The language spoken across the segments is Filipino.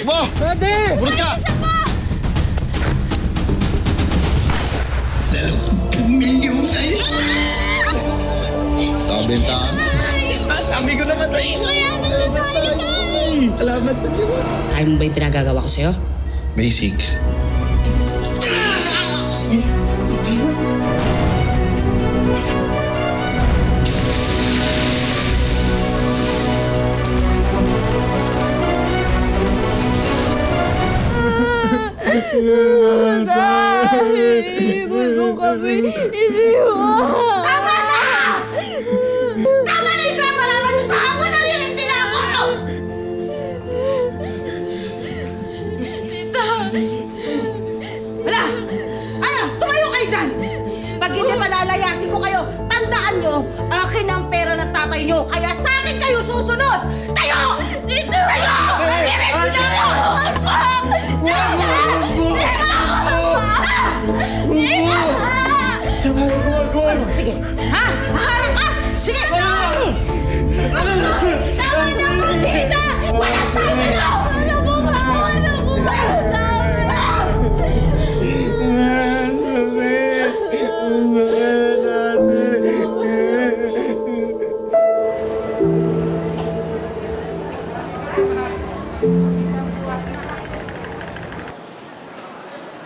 Takbo! Ate! Burot ka! Milyon tayo. Kabentahan. Sabi ko naman sa'yo. Salamat sa Salamat sa Diyos. Kaya mo ba yung pinagagawa ko sa'yo? Basic. Ibon mo kami iniwan! Tama na! Tama na yung drama-drama niyo sa hamon na rin sila ako! Tita! Hala! Ano? Tumayo kayo dyan! Pag hindi palalayasin ko kayo, tandaan nyo, akin ang pera ng tatay nyo, kaya sa akin kayo susunod! Tayo! Tita! Tayo! Diretso na ako! Sige! Ha? Haharap ka! Sige! Tama na po, tita! Walang tama na! Ano po ba? Ano po ba?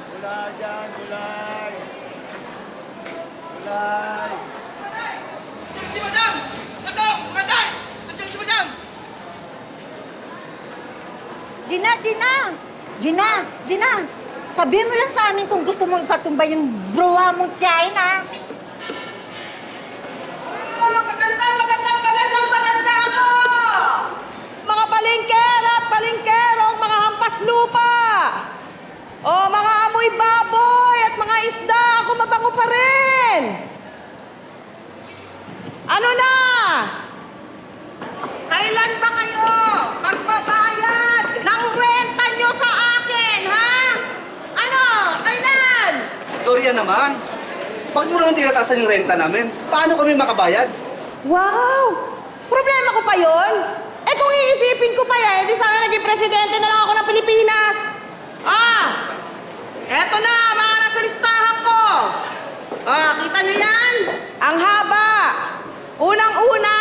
Gulay dyan, gulay. Gulay. Si Madam! Madam! Madam! Andiyan si Madam! Gina! Gina! Gina! Sabihin mo lang sa amin kung gusto mong ipatumba yung bruha mong tiyahin, ha? Maganda ako! Mga palengkera at palengkerong mga hampas lupa! O mga amoy baboy at mga isda, ako mabango pa rin! Ano na? Kailan ba kayo magbabayad ng renta nyo sa akin, ha? Ano? Kailan? Gloria naman. Bakit mo naman tinatasan yung renta namin? Paano kami makabayad? Wow! Problema ko pa yon? Eh kung iisipin ko pa yan, edi sana naging presidente na lang ako ng Pilipinas. Eto na, mga nasa listahan ko. Kita nyo yan? Ang haba. Unang-una.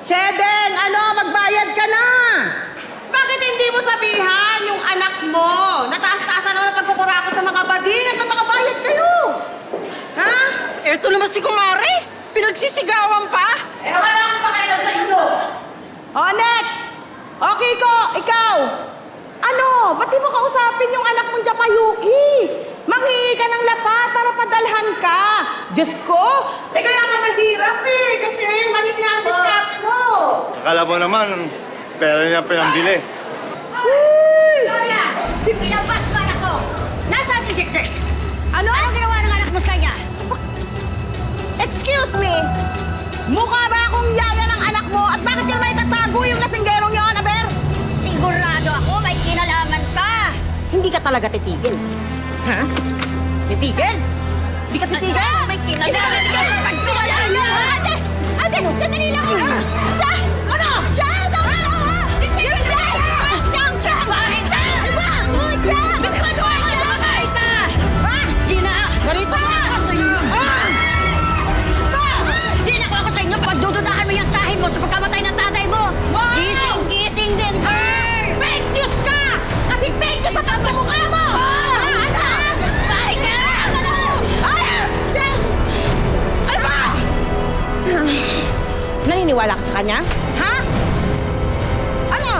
Chedeng, magbayad ka na. Bakit hindi mo sabihan yung anak mo? Nataas-taasan naman ang pagkukurakot sa mga bading at makabayad kayo. Ha? Eto naman si Kumari! Pinagsisigawan pa! Wala akong pakialam sa inyo. Next! Okay ko, ikaw. Ba't di mo kausapin yung anak mong Japayuki? Manghingi ka ng lapat para padalhan ka. Diyos ko, kaya ka mahirap kasi mali na ang diskarte mo. Akala mo naman, pera niya pinambili. Gloria! Pinabas mo anak ko! Nasaan si Jekjek? Ano? Anong ginawa ng anak mo sa kanya? Excuse me? Mukha ba akong yaya ng anak mo at bakit yun may tatago yung lasinggerong yun, Aber? Sigurado ako may kinalaman ka! Hindi ka talaga titigil. Ha? Titigil? Hindi ka titigil? May kinalaman ka sa pagtulan niya! Ate! Ate! Sandali lang! Cha! Ano? Cha! Tama na ha! Yung Cha! Chang! Chang! Bakit Chang? Chang! Chang! Bitiwan mo ako! Bakit ka? Ha? Gina! Ganito! Ako sa inyo! Gina, ako sa inyo! Pagdududahan mo yung tsahin mo sa pagkamatay ng tatay mo! Wow! Gising din her! Fake news ka! Kasi fake news sa pagmumukha mo! Bakit ka? Chang! Ano ba? Chang! Naniniwala ka sa kanya? Ha? Ano?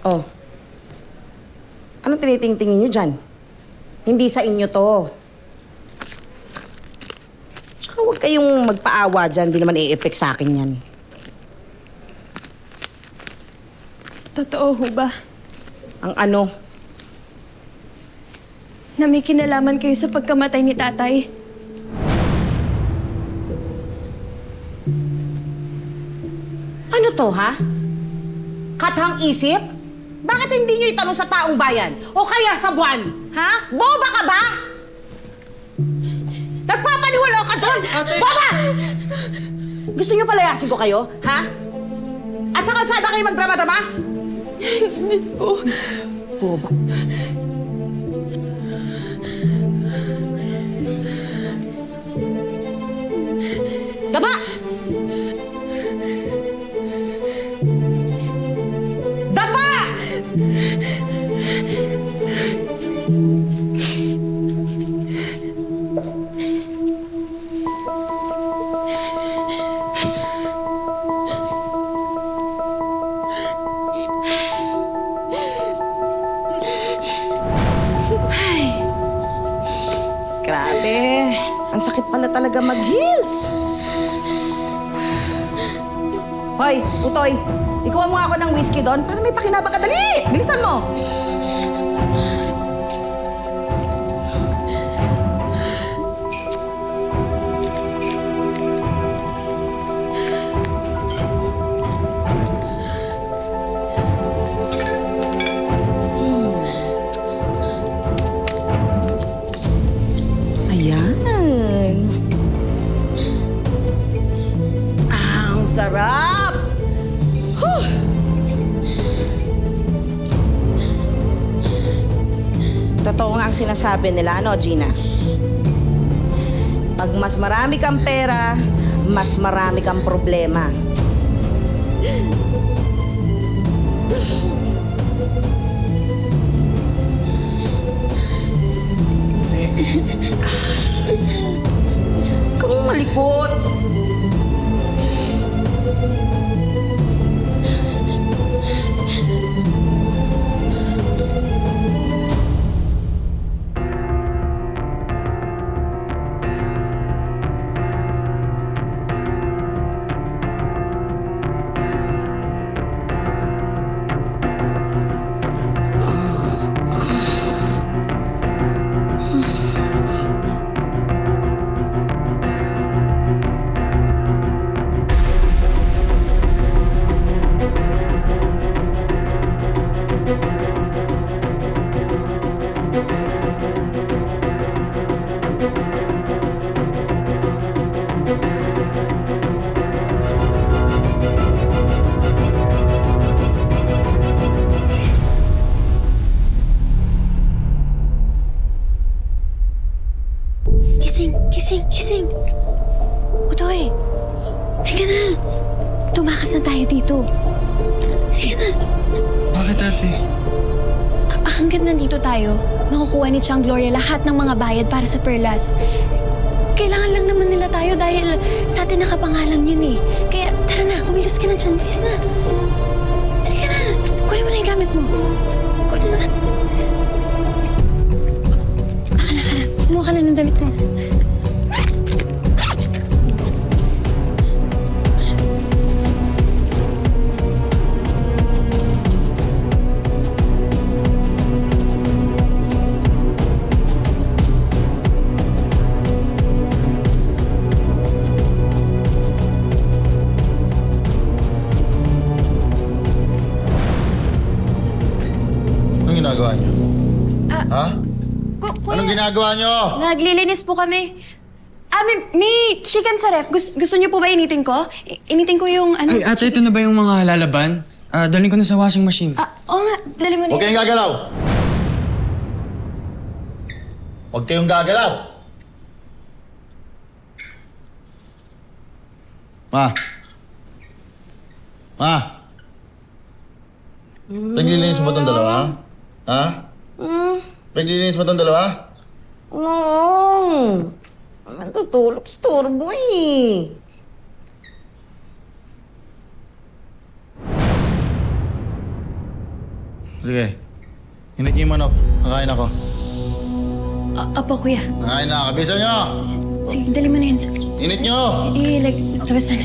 Oh. Anong tinitingtingin nyo dyan? Hindi sa inyo to. Tsaka huwag kayong magpaawa dyan. Di naman i-effect sa akin yan. Totoo ho ba? Ang ano? na may kinalaman kayo sa pagkamatay ni tatay. Ano to, ha? Kathang isip? Bakit hindi nyo itanong sa taong bayan? O kaya sa buwan? Ha? Boba ka ba? Nagpapaniwala ka doon! Boba! Gusto nyo palayasin ko kayo? Ha? At sa kalsada kayo magdrama-drama? Hindi po. Boba. Daba! Daba! Grabe. Ang sakit pala talaga mag-heels. Hoy, Utoy. Ikuha mo nga ako ng whiskey doon para may pakinabang ka. Dali! Bilisan mo! Ayan. Ang sarap! Huh! Totoo nga ang sinasabi nila, ano, Gina? Pag mas marami kang pera, mas marami kang problema. Kung malikot. Gising! Utoy! Halika na! Tumakas na tayo dito. Halika na! Bakit, ate? Hanggat nandito tayo, makukuha ni Chang Gloria lahat ng mga bayad para sa perlas. Kailangan lang naman nila tayo dahil sa atin nakapangalan yun eh. Kaya tara na, kumilos ka na dyan. Bilis na. Halika na. Kunin mo na yung gamit mo. Kunin mo na. Aka na. Kumuha ka na ng damit mo. Ginagawa niyo? Ha? Anong ginagawa niyo? Naglilinis po kami. May chicken sa ref. Gusto niyo po ba initin ko? Initin ko yung ano... Ay, ate, ito na ba yung mga lalaban? Dalhin ko na sa washing machine. Oo nga, dali mo na. Huwag kayong gagalaw! Huwag kayong gagalaw! Ma! Naglilinis mo itong dalawa? Ha? Naglilinis mo itong dalawa? No. Matutulog. Istorbo eh. Sige. Init niyo yung manok. Kakain ako. Apo, kuya. Kakain na. Kabisan niyo! Sige, dali mo na yan. Init niyo! Labas na.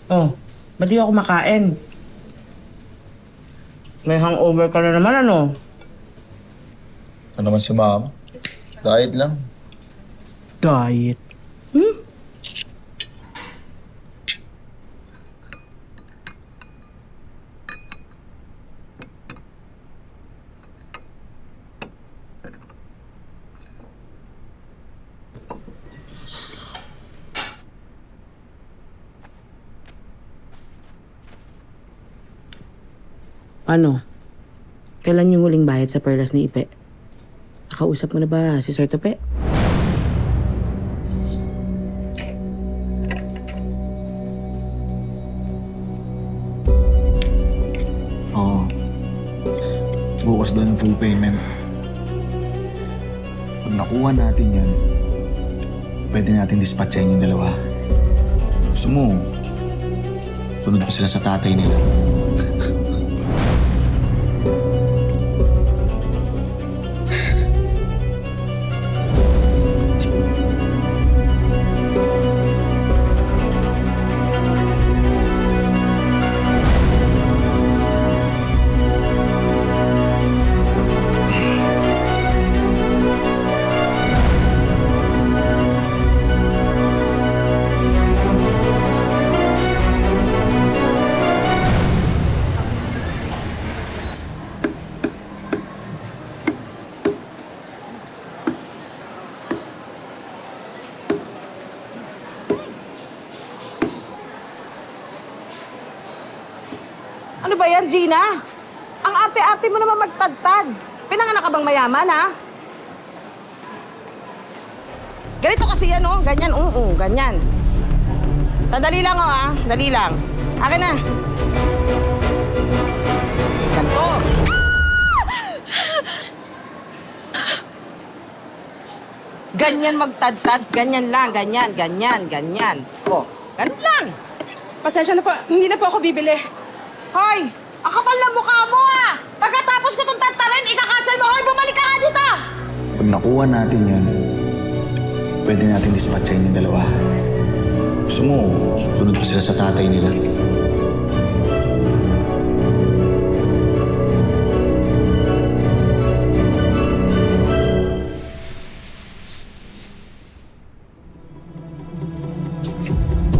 Oh, ba't di ako makain? May hangover ka na naman, ano? Ano naman si ma'am? Diet lang. Diet. Ano? Kailan yung huling bayad sa perlas ni Ipe? Nakausap mo na ba si Sir Tope? Oo. Bukas daw yung full payment. Pag nakuha natin yan, pwede natin dispatchahin yung dalawa. Gusto mo, sunod ko sila sa tatay nila. Ano ba yan, Gina? Ang arte-arte mo naman magtadtad. Pinanganak ka bang mayaman, ha? Ganito kasi yan, oh. Ganyan, ganyan. Sandali lang, oh, ha? Dali lang. Akin na. Ganito. Ganyan magtadtad. Ganyan lang, ganyan. Oh, ganun lang. Pasensya na po, hindi na po ako bibili. Hoy! Ang kapal ng mukha mo, ah! Pagkatapos ko itong tantarin, ikakasal mo. Hoy, bumalik ka nga dito! Pag nakuha natin yan, pwede natin dispatchahin yung dalawa. Gusto mo, sunod ko sila sa tatay nila.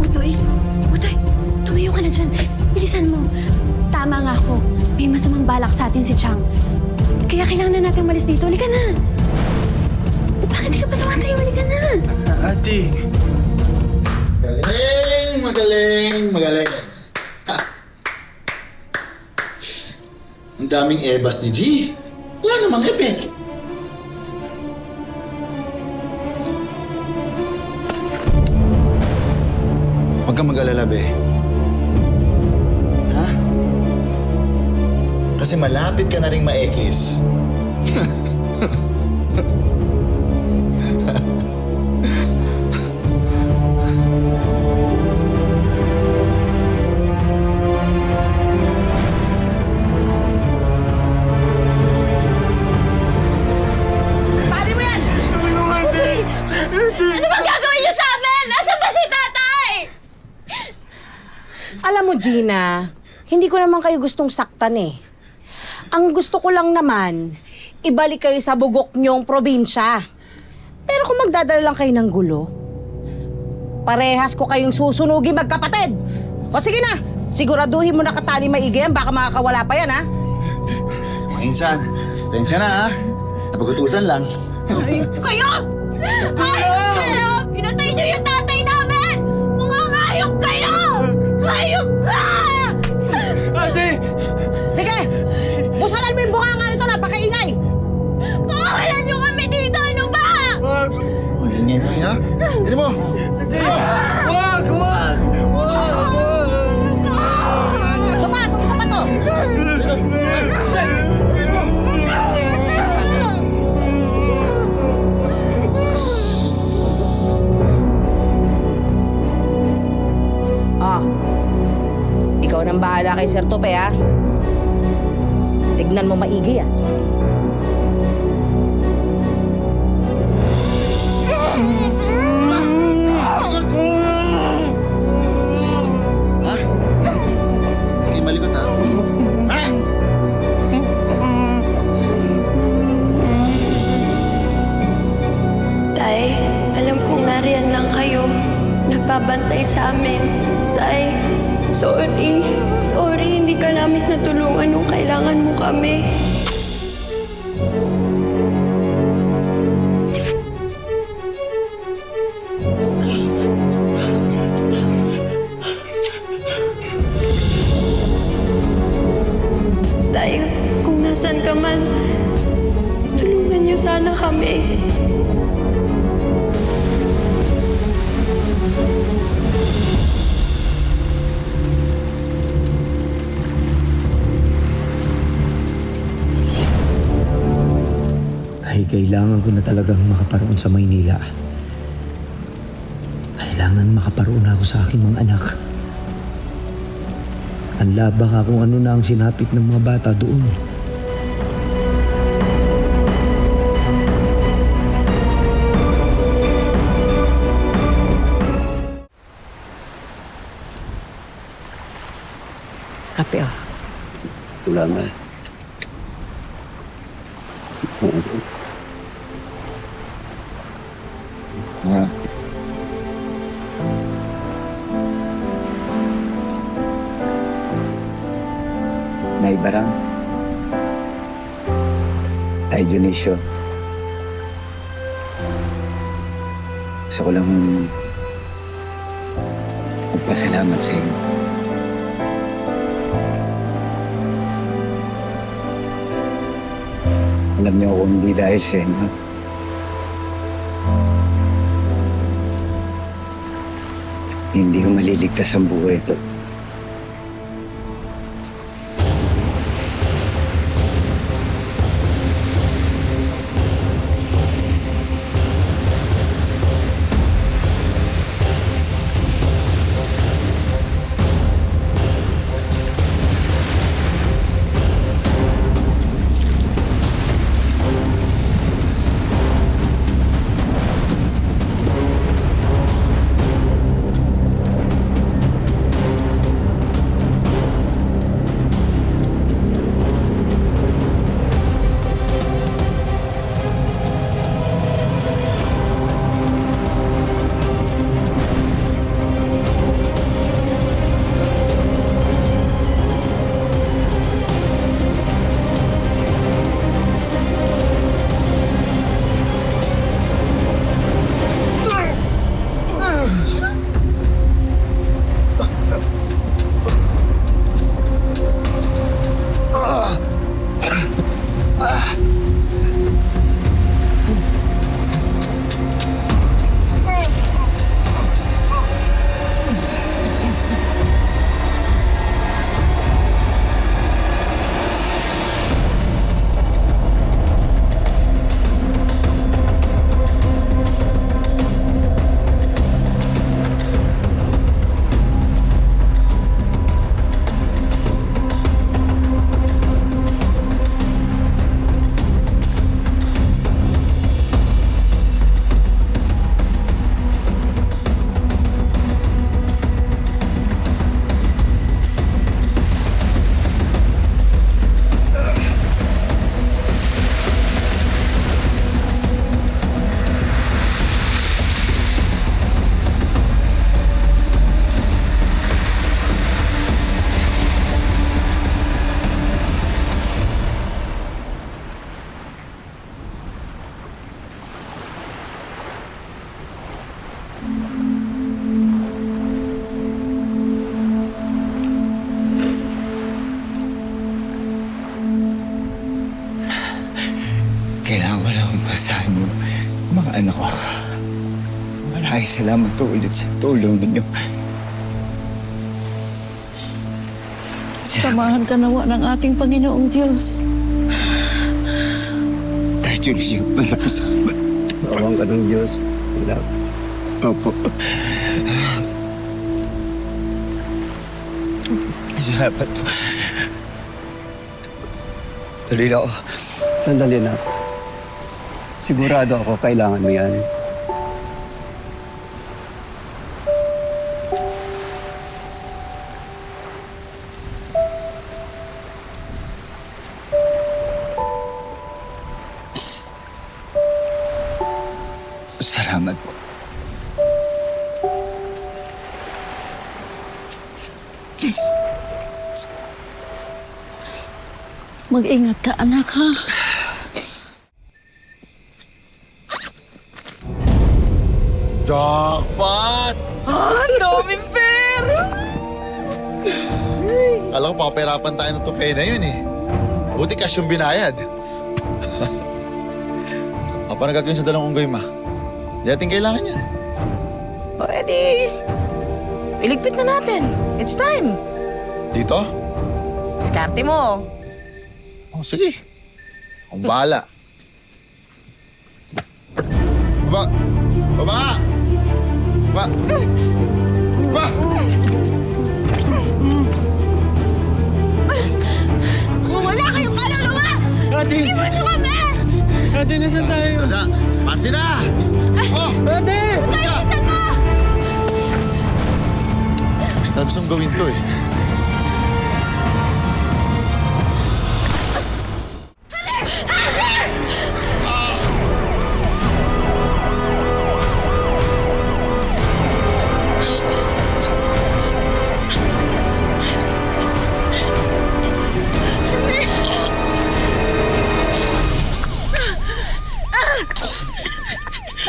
Utoy, tumayo ka na dyan. Bilisan mo. Tama nga ako. May masamang balak sa atin si Chang. Kaya kailangan na natin umalis dito. Halika na. Bakit di ka pa tumatayo? Halika na. Ate. Magaling. Ha. Ang daming ebas ni G. Wala namang epek. Huwag kang mag-alala, be. Ha? Kasi malapit ka na rin maekis. Tali mo yan! Ano bang gagawin niyo sa amin? Nasaan ba si tatay? Alam mo, Gina, hindi ko naman kayo gustong saktan eh. Ang gusto ko lang naman, ibalik kayo sa bugok nyong probinsya. Pero kung magdadala lang kayo ng gulo, parehas ko kayong susunugin magkapatid. O sige na, siguraduhin mo na katali maigi yan, baka makakawala pa yan, ha? Mga insan, tensya na, ha? Napagutusan lang. Kayo! Ay! Kayo! Pinatay niyo yung tatay namin! Mga hayop kayo! Hayop ka! Ate! Sige, busalan mo yung bunganga nito, napakaingay. Pakawalan niyo kami dito! Ano ba? Wag! Ingay mo, ha? Hindi mo! Ate! Wag! Ito pa, itong isa pa to. Ikaw nang bahala kay Sir Tope, ha? Tignan mo maigi, ha? Ha? malikot, ha? Ha? Tay, alam kong nariyan lang kayo. Nagbabantay sa amin. Tay, sorry. Sorry, hindi ka namin natulungan nung kailangan mo kami. Tay, kung nasan ka man, tulungan niyo sana kami. Ay, kailangan ko na talagang makaparoon sa Maynila. Kailangan makaparoon ako sa aking mga anak. Ang laba ka kung ano na ang sinapit ng mga bata doon. Kape ah. Salamat. Nay Barang. Ay, Dionisio. Gusto ko lang magpasalamat sa inyo. Alam niyo kung hindi dahil sa inyo, hindi ko maliligtas ang buhay ito. Kailangan ko lang basahan yung mga anak ko. Maraming salamat ulit sa tulong ninyo. Samahan ka nawa ng ating Panginoong Diyos. Tayo, Dionisio, maraming salamat. Bawang ka ng Diyos. Salamat. Opo. Salamat po. Tuloy na ako. Sandali na. Sigurado ako kailangan mo yan. Mag-ingat ka, anak, ha? Jackpot! Ay, daming pera! Alam ko, papahirapan tayo ng tupe na yun eh. Buti cash yung binayad. Paano gagawin sa dalang unggoy, ma? Di natin kailangan yan. O edi, iligpit na natin. It's time. Dito? Diskarte mo. Oh, sige. Ang bahala. Baba! Baba! Baba! Baba! Wala kayong kaluluwa! Ate! Iwan niyo kami! Ate, nasan tayo? Dada! Pansin na! Oh! Ate! Bilisan mo! Tapos ang gawin to eh.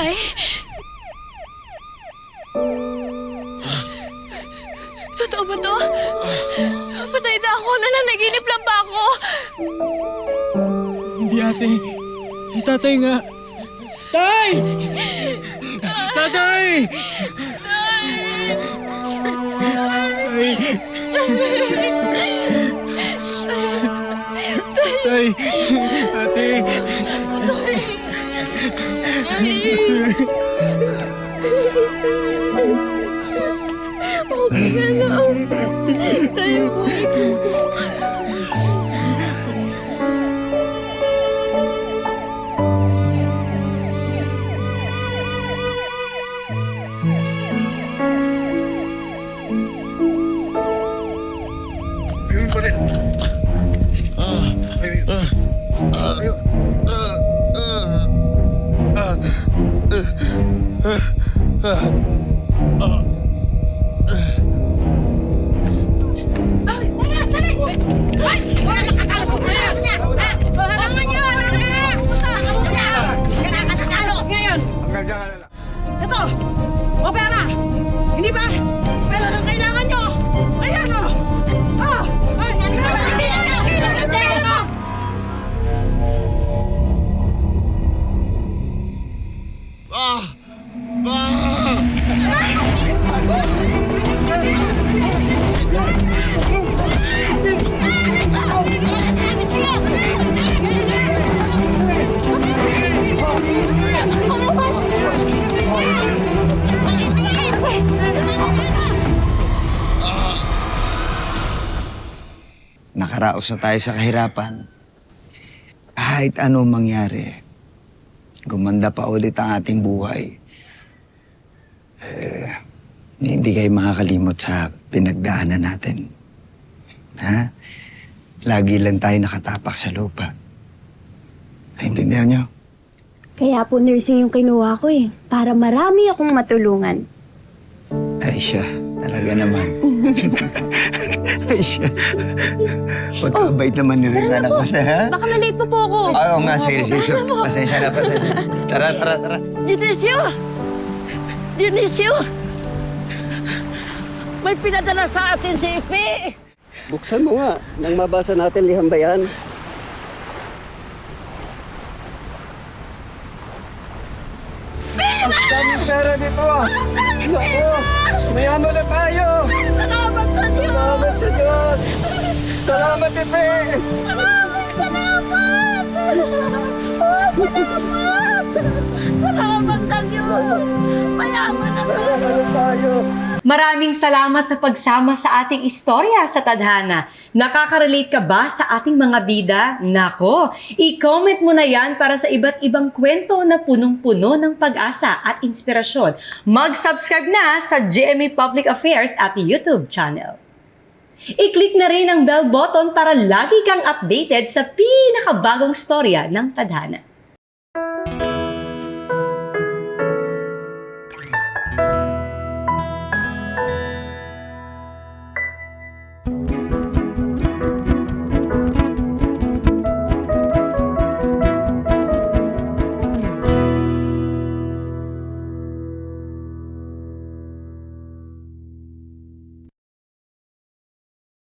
Tay? Totoo ba to? Patay na ako. Nananaginip lang ba ako? Hindi, ate. Si tatay nga. Tay! Tatay! Tay! Ate! Okay ka lang. Tayo mo. Ito! O pera! Hindi ba? Pera lang kailangan nyo! Ayan o! Ah! Ay! Ah! Ah! Nakaraos na tayo sa kahirapan. Kahit ano mangyari, gumanda pa ulit ang ating buhay. Hindi kayo makakalimot sa pinagdaanan natin. Ha? Lagi lang tayo nakatapak sa lupa. Naintindihan nyo? Kaya po nursing yung kinuha ko eh. Para marami akong matulungan. Ay siya, talaga naman. Ay siya. Pagkabait naman ni rin anak ko na, ha? Baka na-late pa po ako. Oo nga, sige. Pasensya na. Tara. Dionisio! Dionisio! May pinadala sa atin si Ipi! Buksan mo nga, nang mabasa natin liham ba yan? Ang daming pera dito ah! Naku! Mayaman na tayo! Salamat sa Diyos! Salamat sa Diyos! Salamat, Ipe! Salamat sa Diyos! Mayaman na tayo! Maraming salamat sa pagsama sa ating istorya sa Tadhana. Nakaka-relate ka ba sa ating mga bida? Nako, i-comment mo na yan para sa iba't ibang kwento na punong-puno ng pag-asa at inspirasyon. Mag-subscribe na sa GMA Public Affairs at YouTube channel. I-click na rin ang bell button para lagi kang updated sa pinakabagong storya ng Tadhana.